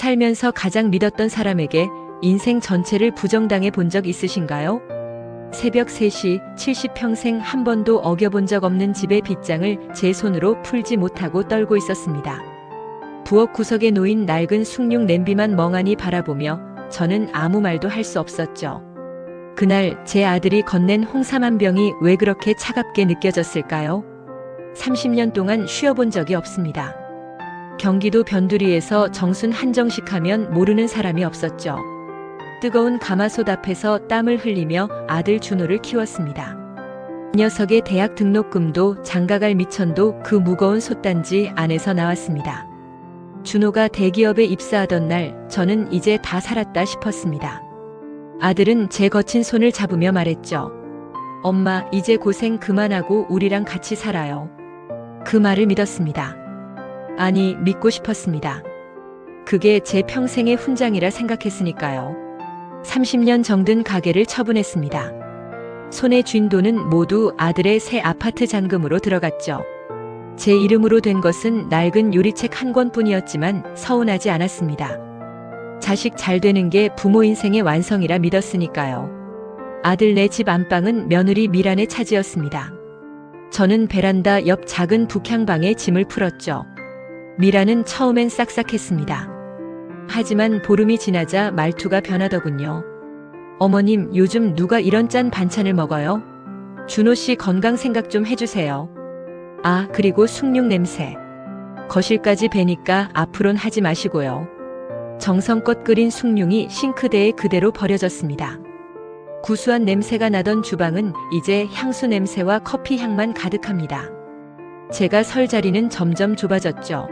살면서 가장 믿었던 사람에게 인생 전체를 부정당해 본 적 있으신가요? 새벽 3시 70평생 한 번도 어겨본 적 없는 집의 빗장을 제 손으로 풀지 못하고 떨고 있었습니다. 부엌 구석에 놓인 낡은 숭늉 냄비만 멍하니 바라보며 저는 아무 말도 할 수 없었죠. 그날 제 아들이 건넨 홍삼 한 병이 왜 그렇게 차갑게 느껴졌을까요? 30년 동안 쉬어본 적이 없습니다. 경기도 변두리에서 정순 한정식 하면 모르는 사람이 없었죠. 뜨거운 가마솥 앞에서 땀을 흘리며 아들 준호를 키웠습니다. 녀석의 대학 등록금도 장가갈 미천도 그 무거운 솥단지 안에서 나왔습니다. 준호가 대기업에 입사하던 날 저는 이제 다 살았다 싶었습니다. 아들은 제 거친 손을 잡으며 말했죠. 엄마, 이제 고생 그만하고 우리랑 같이 살아요. 그 말을 믿었습니다. 아니, 믿고 싶었습니다. 그게 제 평생의 훈장이라 생각했으니까요. 30년 정든 가게를 처분했습니다. 손에 쥔 돈은 모두 아들의 새 아파트 잔금으로 들어갔죠. 제 이름으로 된 것은 낡은 요리책 한 권뿐이었지만 서운하지 않았습니다. 자식 잘 되는 게 부모 인생의 완성이라 믿었으니까요. 아들 네 집 안방은 며느리 미란의 차지였습니다. 저는 베란다 옆 작은 북향방에 짐을 풀었죠. 미란은 처음엔 싹싹했습니다. 하지만 보름이 지나자 말투가 변하더군요. 어머님, 요즘 누가 이런 짠 반찬을 먹어요? 준호 씨 건강 생각 좀 해주세요. 아, 그리고 숭늉 냄새. 거실까지 배니까 앞으론 하지 마시고요. 정성껏 끓인 숭늉이 싱크대에 그대로 버려졌습니다. 구수한 냄새가 나던 주방은 이제 향수 냄새와 커피 향만 가득합니다. 제가 설 자리는 점점 좁아졌죠.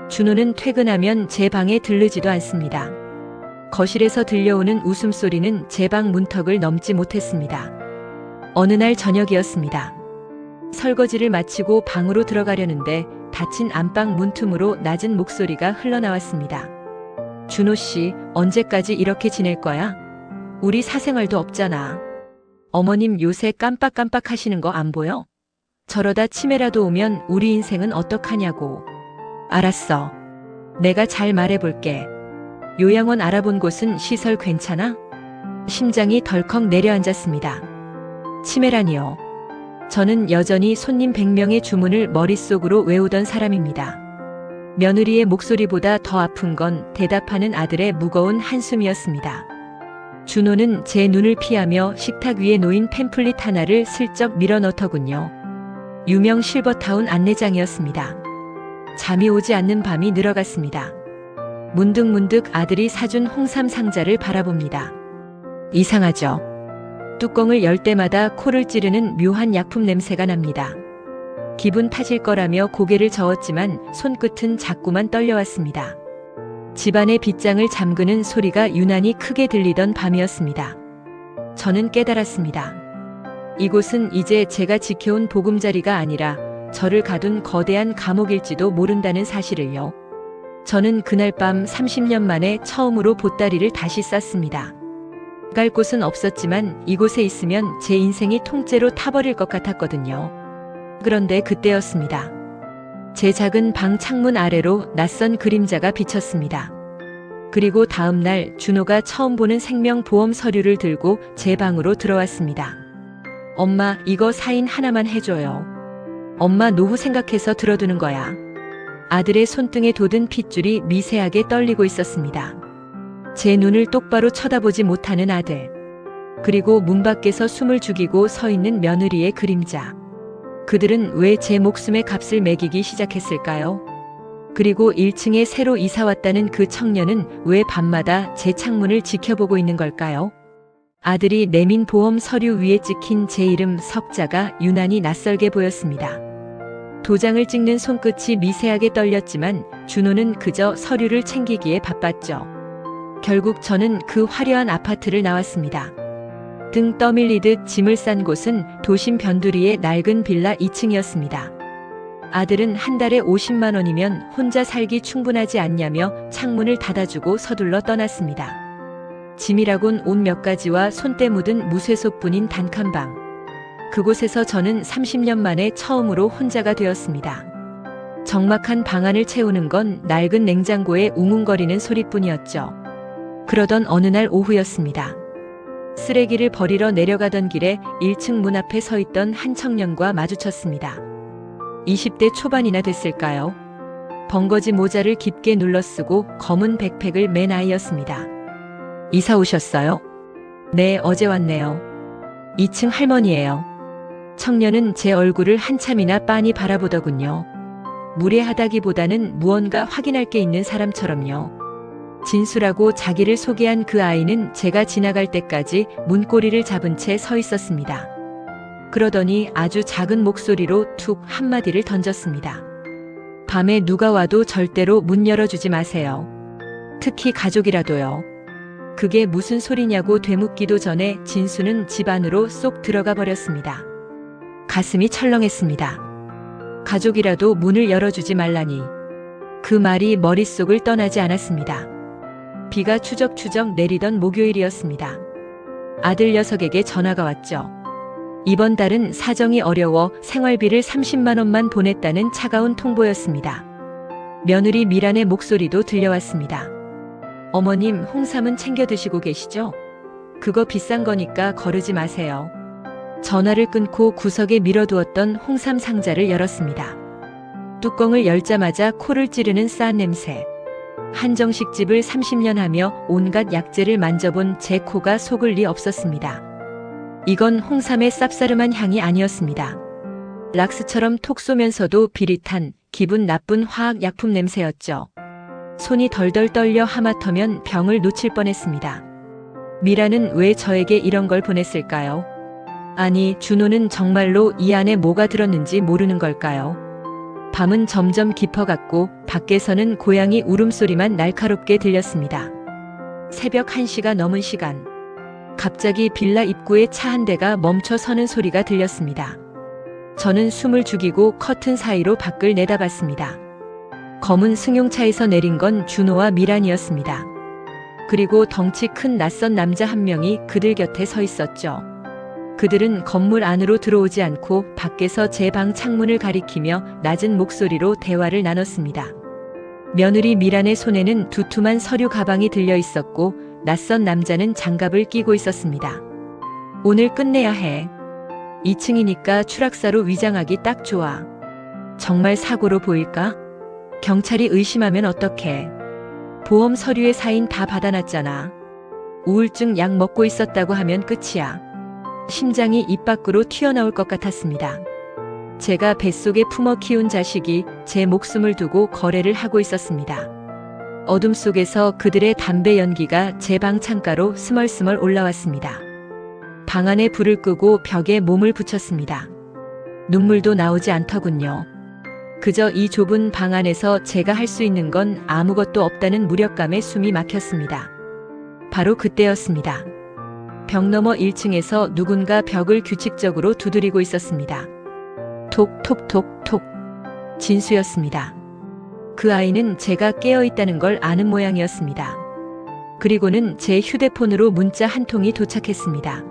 준호는 퇴근하면 제 방에 들르지도 않습니다. 거실에서 들려오는 웃음소리는 제 방 문턱을 넘지 못했습니다. 어느 날 저녁이었습니다. 설거지를 마치고 방으로 들어가려는데 닫힌 안방 문틈으로 낮은 목소리가 흘러나왔습니다. 준호 씨, 언제까지 이렇게 지낼 거야? 우리 사생활도 없잖아. 어머님 요새 깜빡깜빡 하시는 거 안 보여? 저러다 치매라도 오면 우리 인생은 어떡하냐고. 알았어. 내가 잘 말해볼게. 요양원 알아본 곳은 시설 괜찮아? 심장이 덜컥 내려앉았습니다. 치매라니요. 저는 여전히 손님 100명의 주문을 머릿속으로 외우던 사람입니다. 며느리의 목소리보다 더 아픈 건 대답하는 아들의 무거운 한숨이었습니다. 준호는 제 눈을 피하며 식탁 위에 놓인 팸플릿 하나를 슬쩍 밀어넣더군요. 유명 실버타운 안내장이었습니다. 잠이 오지 않는 밤이 늘어갔습니다. 문득문득 아들이 사준 홍삼 상자를 바라봅니다. 이상하죠? 뚜껑을 열 때마다 코를 찌르는 묘한 약품 냄새가 납니다. 기분 탓일 거라며 고개를 저었지만 손끝은 자꾸만 떨려왔습니다. 집안의 빗장을 잠그는 소리가 유난히 크게 들리던 밤이었습니다. 저는 깨달았습니다. 이곳은 이제 제가 지켜온 보금자리가 아니라 저를 가둔 거대한 감옥일지도 모른다는 사실을요. 저는 그날 밤 30년 만에 처음으로 보따리를 다시 쌌습니다. 갈 곳은 없었지만 이곳에 있으면 제 인생이 통째로 타버릴 것 같았거든요. 그런데 그때였습니다. 제 작은 방 창문 아래로 낯선 그림자가 비쳤습니다. 그리고 다음 날 준호가 처음 보는 생명보험 서류를 들고 제 방으로 들어왔습니다. 엄마, 이거 사인 하나만 해줘요. 엄마 노후 생각해서 들어두는 거야. 아들의 손등에 돋은 핏줄이 미세하게 떨리고 있었습니다. 제 눈을 똑바로 쳐다보지 못하는 아들. 그리고 문 밖에서 숨을 죽이고 서 있는 며느리의 그림자. 그들은 왜 제 목숨의 값을 매기기 시작했을까요? 그리고 1층에 새로 이사 왔다는 그 청년은 왜 밤마다 제 창문을 지켜보고 있는 걸까요? 아들이 내민 보험 서류 위에 찍힌 제 이름 석자가 유난히 낯설게 보였습니다. 도장을 찍는 손끝이 미세하게 떨렸지만 준호는 그저 서류를 챙기기에 바빴죠. 결국 저는 그 화려한 아파트를 나왔습니다. 등 떠밀리듯 짐을 싼 곳은 도심 변두리의 낡은 빌라 2층이었습니다. 아들은 한 달에 50만 원이면 혼자 살기 충분하지 않냐며 창문을 닫아주고 서둘러 떠났습니다. 짐이라곤 옷 몇 가지와 손때 묻은 무쇠솥뿐인 단칸방. 그곳에서 저는 30년 만에 처음으로 혼자가 되었습니다. 적막한 방 안을 채우는 건 낡은 냉장고의 웅웅거리는 소리뿐이었죠. 그러던 어느 날 오후였습니다. 쓰레기를 버리러 내려가던 길에 1층 문 앞에 서 있던 한 청년과 마주쳤습니다. 20대 초반이나 됐을까요? 벙거지 모자를 깊게 눌러쓰고 검은 백팩을 맨 아이였습니다. 이사 오셨어요? 네, 어제 왔네요. 2층 할머니예요. 청년은 제 얼굴을 한참이나 빤히 바라보더군요. 무례하다기보다는 무언가 확인할 게 있는 사람처럼요. 진수라고 자기를 소개한 그 아이는 제가 지나갈 때까지 문고리를 잡은 채 서 있었습니다. 그러더니 아주 작은 목소리로 툭 한마디를 던졌습니다. 밤에 누가 와도 절대로 문 열어주지 마세요. 특히 가족이라도요. 그게 무슨 소리냐고 되묻기도 전에 진수는 집 안으로 쏙 들어가 버렸습니다. 가슴이 철렁했습니다. 가족이라도 문을 열어주지 말라니. 그 말이 머릿속을 떠나지 않았습니다. 비가 추적추적 내리던 목요일이었습니다. 아들 녀석에게 전화가 왔죠. 이번 달은 사정이 어려워 생활비를 30만 원만 보냈다는 차가운 통보였습니다. 며느리 미란의 목소리도 들려왔습니다. 어머님, 홍삼은 챙겨 드시고 계시죠? 그거 비싼 거니까 거르지 마세요. 전화를 끊고 구석에 밀어두었던 홍삼 상자를 열었습니다. 뚜껑을 열자마자 코를 찌르는 싼 냄새. 한정식집을 30년 하며 온갖 약재를 만져본 제 코가 속을 리 없었습니다. 이건 홍삼의 쌉싸름한 향이 아니었습니다. 락스처럼 톡 쏘면서도 비릿한 기분 나쁜 화학약품 냄새였죠. 손이 덜덜 떨려 하마터면 병을 놓칠 뻔했습니다. 미라는 왜 저에게 이런 걸 보냈을까요? 아니, 준호는 정말로 이 안에 뭐가 들었는지 모르는 걸까요? 밤은 점점 깊어갔고 밖에서는 고양이 울음소리만 날카롭게 들렸습니다. 새벽 1시가 넘은 시간. 갑자기 빌라 입구에 차 한 대가 멈춰 서는 소리가 들렸습니다. 저는 숨을 죽이고 커튼 사이로 밖을 내다봤습니다. 검은 승용차에서 내린 건 준호와 미란이었습니다. 그리고 덩치 큰 낯선 남자 한 명이 그들 곁에 서 있었죠. 그들은 건물 안으로 들어오지 않고 밖에서 제 방 창문을 가리키며 낮은 목소리로 대화를 나눴습니다. 며느리 미란의 손에는 두툼한 서류 가방이 들려 있었고 낯선 남자는 장갑을 끼고 있었습니다. 오늘 끝내야 해. 2층이니까 추락사로 위장하기 딱 좋아. 정말 사고로 보일까? 경찰이 의심하면 어떡해. 보험 서류에 사인 다 받아놨잖아. 우울증 약 먹고 있었다고 하면 끝이야. 심장이 입 밖으로 튀어나올 것 같았습니다. 제가 뱃속에 품어 키운 자식이 제 목숨을 두고 거래를 하고 있었습니다. 어둠 속에서 그들의 담배 연기가 제 방 창가로 스멀스멀 올라왔습니다. 방 안에 불을 끄고 벽에 몸을 붙였습니다. 눈물도 나오지 않더군요. 그저 이 좁은 방 안에서 제가 할 수 있는 건 아무것도 없다는 무력감에 숨이 막혔습니다. 바로 그때였습니다. 벽 너머 1층에서 누군가 벽을 규칙적으로 두드리고 있었습니다. 톡톡톡톡. 진수였습니다. 그 아이는 제가 깨어있다는 걸 아는 모양이었습니다. 그리고는 제 휴대폰으로 문자 한 통이 도착했습니다.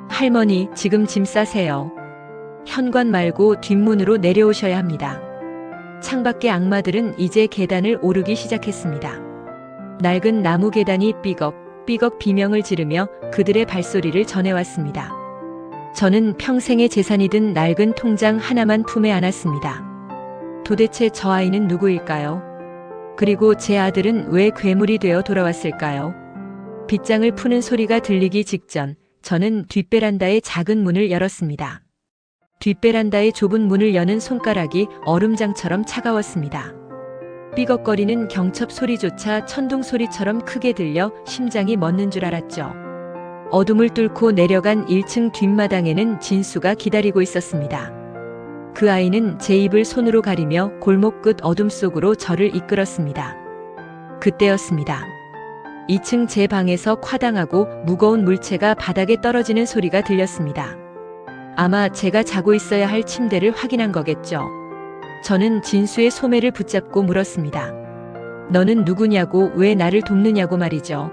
할머니, 지금 짐 싸세요. 현관 말고 뒷문으로 내려오셔야 합니다. 창밖의 악마들은 이제 계단을 오르기 시작했습니다. 낡은 나무 계단이 삐걱 비명을 지르며 그들의 발소리를 전해왔습니다. 저는 평생의 재산이 든 낡은 통장 하나만 품에 안았습니다. 도대체 저 아이는 누구일까요? 그리고 제 아들은 왜 괴물이 되어 돌아왔을까요? 빗장을 푸는 소리가 들리기 직전 저는 뒷베란다의 작은 문을 열었습니다. 뒷베란다의 좁은 문을 여는 손가락이 얼음장처럼 차가웠습니다. 삐걱거리는 경첩 소리조차 천둥 소리처럼 크게 들려 심장이 멎는 줄 알았죠. 어둠을 뚫고 내려간 1층 뒷마당에는 진수가 기다리고 있었습니다. 그 아이는 제 입을 손으로 가리며 골목 끝 어둠 속으로 저를 이끌었습니다. 그때였습니다. 2층 제 방에서 과당하고 무거운 물체가 바닥에 떨어지는 소리가 들렸습니다. 아마 제가 자고 있어야 할 침대를 확인한 거겠죠. 저는 진수의 소매를 붙잡고 물었습니다. 너는 누구냐고, 왜 나를 돕느냐고 말이죠.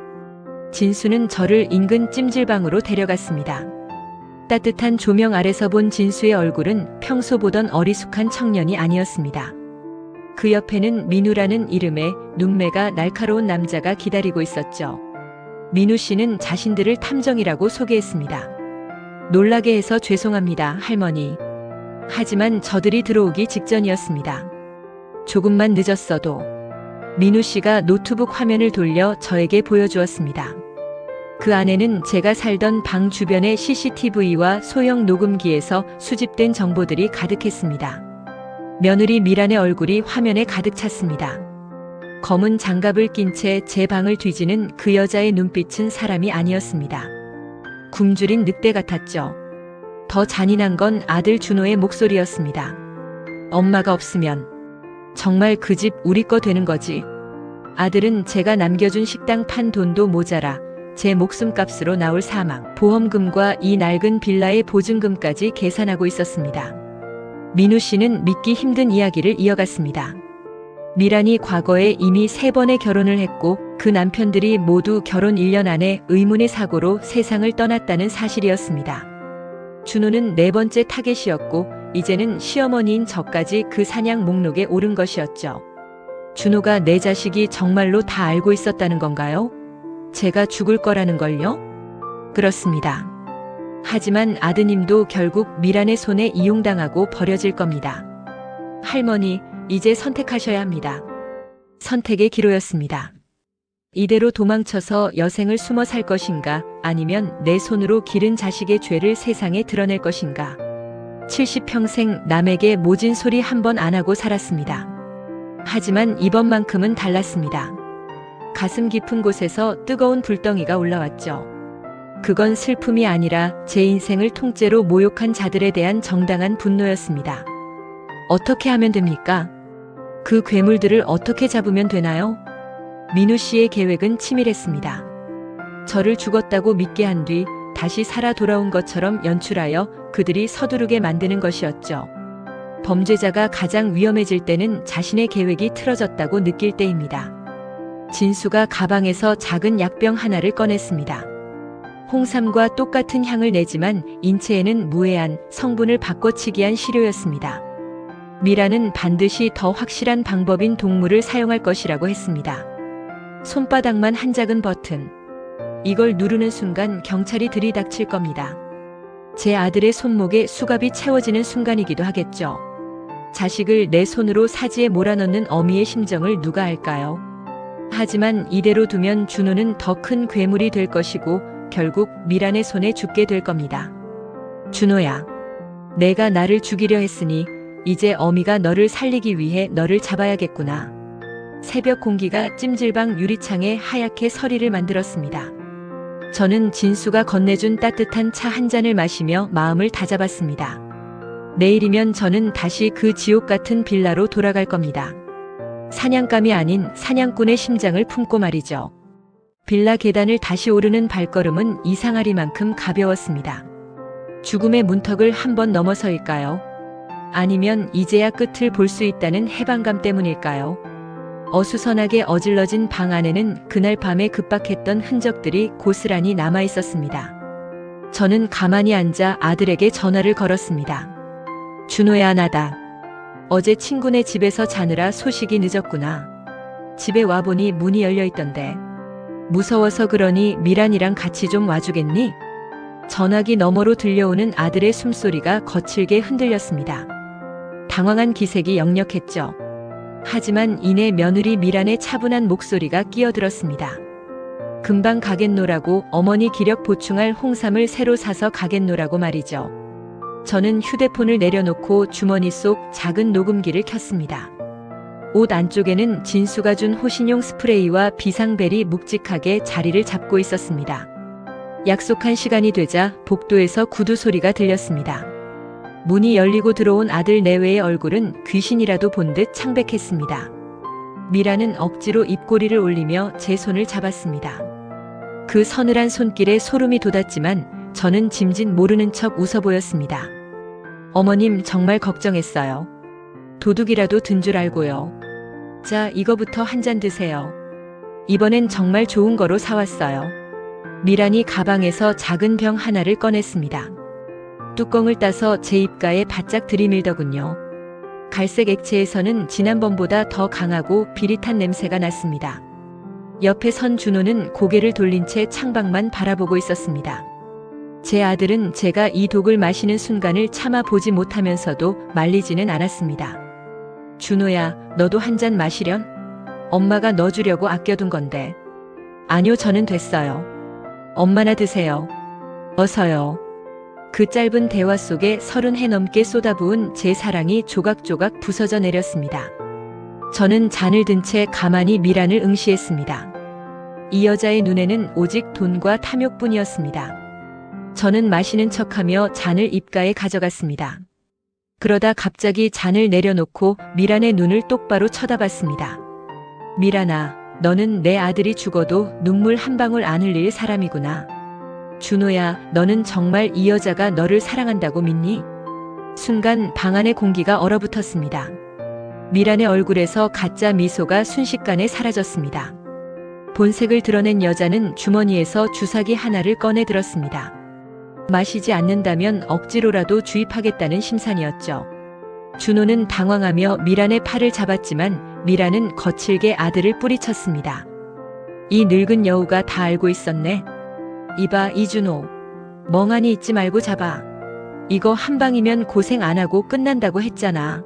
진수는 저를 인근 찜질방으로 데려갔습니다. 따뜻한 조명 아래서 본 진수의 얼굴은 평소 보던 어리숙한 청년이 아니었습니다. 그 옆에는 민우라는 이름의 눈매가 날카로운 남자가 기다리고 있었죠. 민우 씨는 자신들을 탐정이라고 소개했습니다. 놀라게 해서 죄송합니다, 할머니. 하지만 저들이 들어오기 직전이었습니다. 조금만 늦었어도 민우 씨가 노트북 화면을 돌려 저에게 보여주었습니다. 그 안에는 제가 살던 방 주변의 CCTV와 소형 녹음기에서 수집된 정보들이 가득했습니다. 며느리 미란의 얼굴이 화면에 가득 찼습니다. 검은 장갑을 낀 채 제 방을 뒤지는 그 여자의 눈빛은 사람이 아니었습니다. 굶주린 늑대 같았죠. 더 잔인한 건 아들 준호의 목소리였습니다. 엄마가 없으면 정말 그 집 우리 거 되는 거지. 아들은 제가 남겨준 식당 판 돈도 모자라 제 목숨값으로 나올 사망 보험금과 이 낡은 빌라의 보증금까지 계산하고 있었습니다. 민우 씨는 믿기 힘든 이야기를 이어갔습니다. 미란이 과거에 이미 3번의 결혼을 했고 그 남편들이 모두 결혼 1년 안에 의문의 사고로 세상을 떠났다는 사실이었습니다. 준호는 4번째 타겟이었고 이제는 시어머니인 저까지 그 사냥 목록에 오른 것이었죠. 준호가 내 자식이 정말로 다 알고 있었다는 건가요? 제가 죽을 거라는 걸요? 그렇습니다. 하지만 아드님도 결국 미란의 손에 이용당하고 버려질 겁니다. 할머니, 이제 선택하셔야 합니다. 선택의 기로였습니다. 이대로 도망쳐서 여생을 숨어 살 것인가, 아니면 내 손으로 기른 자식의 죄를 세상에 드러낼 것인가. 70평생 남에게 모진 소리 한 번 안 하고 살았습니다. 하지만 이번만큼은 달랐습니다. 가슴 깊은 곳에서 뜨거운 불덩이가 올라왔죠. 그건 슬픔이 아니라 제 인생을 통째로 모욕한 자들에 대한 정당한 분노였습니다. 어떻게 하면 됩니까? 그 괴물들을 어떻게 잡으면 되나요? 민우 씨의 계획은 치밀했습니다. 저를 죽었다고 믿게 한 뒤 다시 살아 돌아온 것처럼 연출하여 그들이 서두르게 만드는 것이었죠. 범죄자가 가장 위험해질 때는 자신의 계획이 틀어졌다고 느낄 때입니다. 진수가 가방에서 작은 약병 하나를 꺼냈습니다. 홍삼과 똑같은 향을 내지만 인체에는 무해한 성분을 바꿔치기한 시료였습니다. 미라는 반드시 더 확실한 방법인 동물을 사용할 것이라고 했습니다. 손바닥만 한 작은 버튼. 이걸 누르는 순간 경찰이 들이닥칠 겁니다. 제 아들의 손목에 수갑이 채워지는 순간이기도 하겠죠. 자식을 내 손으로 사지에 몰아넣는 어미의 심정을 누가 알까요? 하지만 이대로 두면 준호는 더 큰 괴물이 될 것이고 결국 미란의 손에 죽게 될 겁니다. 준호야, 내가 나를 죽이려 했으니 이제 어미가 너를 살리기 위해 너를 잡아야겠구나. 새벽 공기가 찜질방 유리창에 하얗게 서리를 만들었습니다. 저는 진수가 건네준 따뜻한 차 한 잔을 마시며 마음을 다잡았습니다. 내일이면 저는 다시 그 지옥 같은 빌라로 돌아갈 겁니다. 사냥감이 아닌 사냥꾼의 심장을 품고 말이죠. 빌라 계단을 다시 오르는 발걸음은 이상하리만큼 가벼웠습니다. 죽음의 문턱을 한번 넘어서일까요? 아니면 이제야 끝을 볼 수 있다는 해방감 때문일까요? 어수선하게 어질러진 방 안에는 그날 밤에 급박했던 흔적들이 고스란히 남아 있었습니다. 저는 가만히 앉아 아들에게 전화를 걸었습니다. 준호야, 나다. 어제 친구네 집에서 자느라 소식이 늦었구나. 집에 와보니 문이 열려 있던데. 무서워서 그러니 미란이랑 같이 좀 와주겠니? 전화기 너머로 들려오는 아들의 숨소리가 거칠게 흔들렸습니다. 당황한 기색이 역력했죠. 하지만 이내 며느리 미란의 차분한 목소리가 끼어들었습니다. 금방 가겠노라고, 어머니 기력 보충할 홍삼을 새로 사서 가겠노라고 말이죠. 저는 휴대폰을 내려놓고 주머니 속 작은 녹음기를 켰습니다. 옷 안쪽에는 진수가 준 호신용 스프레이와 비상벨이 묵직하게 자리를 잡고 있었습니다. 약속한 시간이 되자 복도에서 구두 소리가 들렸습니다. 문이 열리고 들어온 아들 내외의 얼굴은 귀신이라도 본 듯 창백했습니다. 미라는 억지로 입꼬리를 올리며 제 손을 잡았습니다. 그 서늘한 손길에 소름이 돋았지만 저는 짐짓 모르는 척 웃어 보였습니다. 어머님, 정말 걱정했어요. 도둑이라도 든 줄 알고요. 자, 이거부터 한 잔 드세요. 이번엔 정말 좋은 거로 사왔어요. 미란이 가방에서 작은 병 하나를 꺼냈습니다. 뚜껑을 따서 제 입가에 바짝 들이밀더군요. 갈색 액체에서는 지난번보다 더 강하고 비릿한 냄새가 났습니다. 옆에 선 준호는 고개를 돌린 채 창밖만 바라보고 있었습니다. 제 아들은 제가 이 독을 마시는 순간을 참아 보지 못하면서도 말리지는 않았습니다. 준호야, 너도 한 잔 마시련? 엄마가 너 주려고 아껴둔 건데. 아니요, 저는 됐어요. 엄마나 드세요. 어서요. 그 짧은 대화 속에 30해 넘게 쏟아부은 제 사랑이 조각조각 부서져 내렸습니다. 저는 잔을 든 채 가만히 미란을 응시했습니다. 이 여자의 눈에는 오직 돈과 탐욕뿐이었습니다. 저는 마시는 척하며 잔을 입가에 가져갔습니다. 그러다 갑자기 잔을 내려놓고 미란의 눈을 똑바로 쳐다봤습니다. 미란아, 너는 내 아들이 죽어도 눈물 한 방울 안 흘릴 사람이구나. 준호야, 너는 정말 이 여자가 너를 사랑한다고 믿니? 순간 방 안의 공기가 얼어붙었습니다. 미란의 얼굴에서 가짜 미소가 순식간에 사라졌습니다. 본색을 드러낸 여자는 주머니에서 주사기 하나를 꺼내 들었습니다. 마시지 않는다면 억지로라도 주입하겠다는 심산이었죠. 준호는 당황하며 미란의 팔을 잡았지만 미란은 거칠게 아들을 뿌리쳤습니다. 이 늙은 여우가 다 알고 있었네. 이봐, 이준호. 멍하니 있지 말고 잡아. 이거 한 방이면 고생 안 하고 끝난다고 했잖아.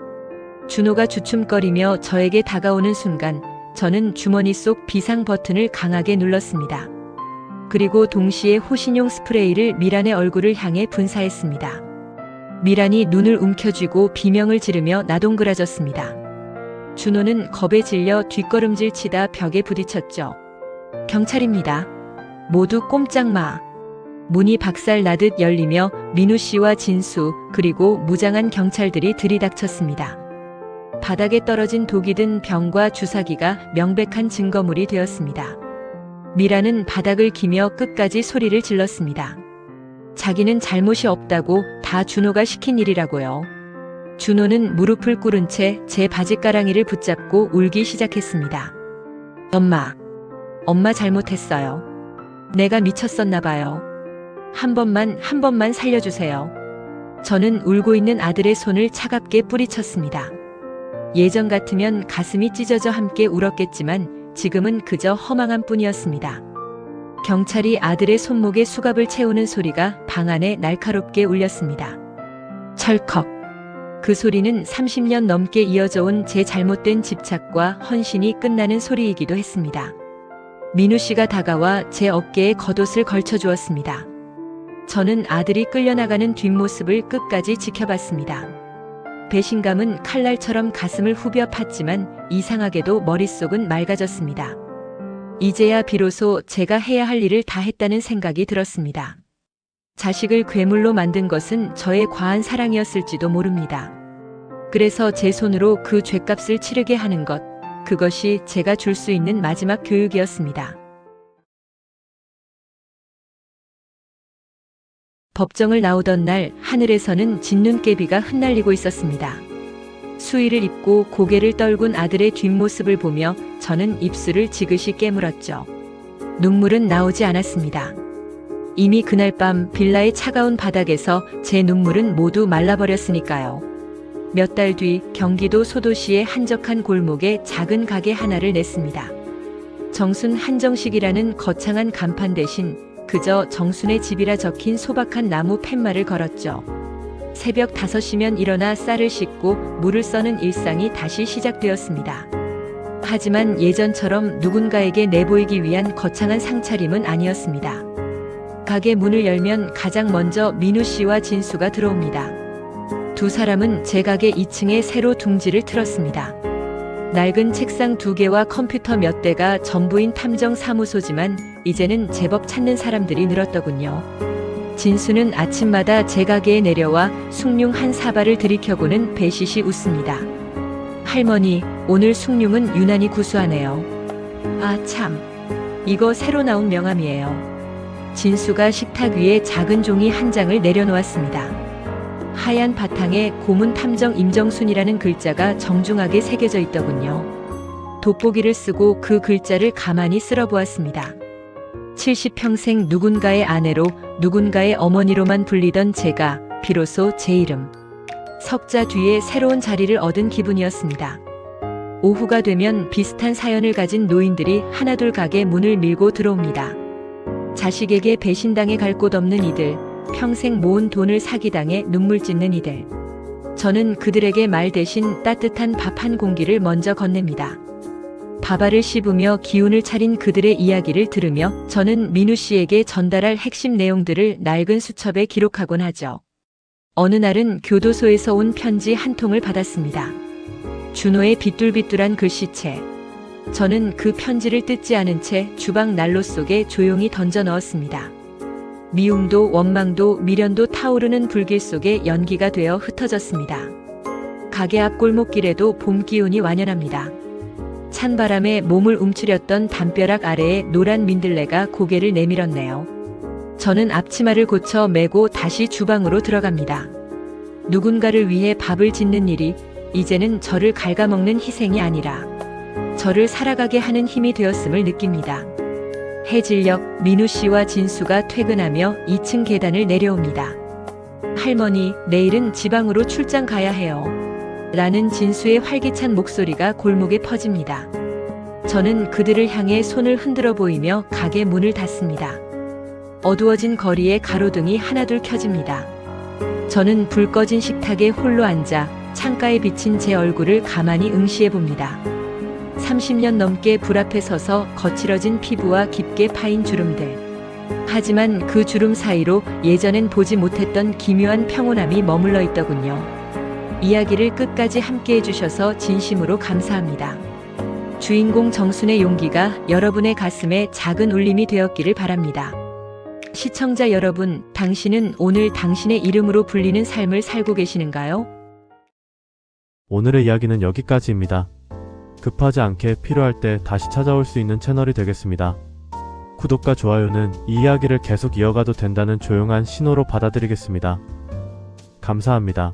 준호가 주춤거리며 저에게 다가오는 순간 저는 주머니 속 비상 버튼을 강하게 눌렀습니다. 그리고 동시에 호신용 스프레이를 미란의 얼굴을 향해 분사했습니다. 미란이 눈을 움켜쥐고 비명을 지르며 나동그라졌습니다. 준호는 겁에 질려 뒷걸음질 치다 벽에 부딪혔죠. 경찰입니다. 모두 꼼짝 마. 문이 박살나듯 열리며 민우 씨와 진수 그리고 무장한 경찰들이 들이닥쳤습니다. 바닥에 떨어진 독이 든 병과 주사기가 명백한 증거물이 되었습니다. 미라는 바닥을 기며 끝까지 소리를 질렀습니다. 자기는 잘못이 없다고, 다 준호가 시킨 일이라고요. 준호는 무릎을 꿇은 채 제 바지가랑이를 붙잡고 울기 시작했습니다. 엄마 잘못했어요. 내가 미쳤었나 봐요. 한 번만 살려주세요. 저는 울고 있는 아들의 손을 차갑게 뿌리쳤습니다. 예전 같으면 가슴이 찢어져 함께 울었겠지만 지금은 그저 허망한 뿐이었습니다. 경찰이 아들의 손목에 수갑을 채우는 소리가 방 안에 날카롭게 울렸습니다. 철컥. 그 소리는 30년 넘게 이어져 온 제 잘못된 집착과 헌신이 끝나는 소리이기도 했습니다. 민우 씨가 다가와 제 어깨에 겉옷을 걸쳐주었습니다. 저는 아들이 끌려나가는 뒷모습을 끝까지 지켜봤습니다. 배신감은 칼날처럼 가슴을 후벼 팠지만 이상하게도 머릿속은 맑아졌습니다. 이제야 비로소 제가 해야 할 일을 다 했다는 생각이 들었습니다. 자식을 괴물로 만든 것은 저의 과한 사랑이었을지도 모릅니다. 그래서 제 손으로 그 죗값을 치르게 하는 것, 그것이 제가 줄 수 있는 마지막 교육이었습니다. 법정을 나오던 날 하늘에서는 진눈깨비가 흩날리고 있었습니다. 수의를 입고 고개를 떨군 아들의 뒷모습을 보며 저는 입술을 지그시 깨물었죠. 눈물은 나오지 않았습니다. 이미 그날 밤 빌라의 차가운 바닥에서 제 눈물은 모두 말라버렸으니까요. 몇 달 뒤 경기도 소도시의 한적한 골목에 작은 가게 하나를 냈습니다. 정순 한정식이라는 거창한 간판 대신 그저 정순의 집이라 적힌 소박한 나무 팻말을 걸었죠. 새벽 5시면 일어나 쌀을 씻고 물을 써는 일상이 다시 시작되었습니다. 하지만 예전처럼 누군가에게 내보이기 위한 거창한 상차림은 아니었습니다. 가게 문을 열면 가장 먼저 민우 씨와 진수가 들어옵니다. 두 사람은 제 가게 2층에 새로 둥지를 틀었습니다. 낡은 책상 2개와 컴퓨터 몇 대가 전부인 탐정사무소지만 이제는 제법 찾는 사람들이 늘었더군요. 진수는 아침마다 제 가게에 내려와 숭늉 한 사발을 들이켜고는 배시시 웃습니다. 할머니, 오늘 숭늉은 유난히 구수하네요. 아 참, 이거 새로 나온 명함이에요. 진수가 식탁 위에 작은 종이 한 장을 내려놓았습니다. 하얀 바탕에 고문 탐정 임정순이라는 글자가 정중하게 새겨져 있더군요. 돋보기를 쓰고 그 글자를 가만히 쓸어보았습니다. 70평생 누군가의 아내로 누군가의 어머니로만 불리던 제가 비로소 제 이름 석자 뒤에 새로운 자리를 얻은 기분이었습니다. 오후가 되면 비슷한 사연을 가진 노인들이 하나둘 가게 문을 밀고 들어옵니다. 자식에게 배신당해 갈 곳 없는 이들, 평생 모은 돈을 사기당해 눈물 찢는 이들. 저는 그들에게 말 대신 따뜻한 밥 한 공기를 먼저 건넵니다. 밥알을 씹으며 기운을 차린 그들의 이야기를 들으며 저는 민우 씨에게 전달할 핵심 내용들을 낡은 수첩에 기록하곤 하죠. 어느 날은 교도소에서 온 편지 한 통을 받았습니다. 준호의 비뚤비뚤한 글씨체. 저는 그 편지를 뜯지 않은 채 주방 난로 속에 조용히 던져 넣었습니다. 미움도 원망도 미련도 타오르는 불길 속에 연기가 되어 흩어졌습니다. 가게 앞 골목길에도 봄 기운이 완연합니다. 찬바람에 몸을 움츠렸던 담벼락 아래에 노란 민들레가 고개를 내밀었네요. 저는 앞치마를 고쳐 메고 다시 주방으로 들어갑니다. 누군가를 위해 밥을 짓는 일이 이제는 저를 갉아먹는 희생이 아니라 저를 살아가게 하는 힘이 되었음을 느낍니다. 해질녘 민우 씨와 진수가 퇴근하며 2층 계단을 내려옵니다. 할머니, 내일은 지방으로 출장 가야 해요. 라는 진수의 활기찬 목소리가 골목에 퍼집니다. 저는 그들을 향해 손을 흔들어 보이며 가게 문을 닫습니다. 어두워진 거리에 가로등이 하나둘 켜집니다. 저는 불 꺼진 식탁에 홀로 앉아 창가에 비친 제 얼굴을 가만히 응시해 봅니다. 30년 넘게 불 앞에 서서 거칠어진 피부와 깊게 파인 주름들. 하지만 그 주름 사이로 예전엔 보지 못했던 기묘한 평온함이 머물러 있더군요. 이야기를 끝까지 함께 해주셔서 진심으로 감사합니다. 주인공 정순의 용기가 여러분의 가슴에 작은 울림이 되었기를 바랍니다. 시청자 여러분, 당신은 오늘 당신의 이름으로 불리는 삶을 살고 계시는가요? 오늘의 이야기는 여기까지입니다. 급하지 않게 필요할 때 다시 찾아올 수 있는 채널이 되겠습니다. 구독과 좋아요는 이 이야기를 계속 이어가도 된다는 조용한 신호로 받아들이겠습니다. 감사합니다.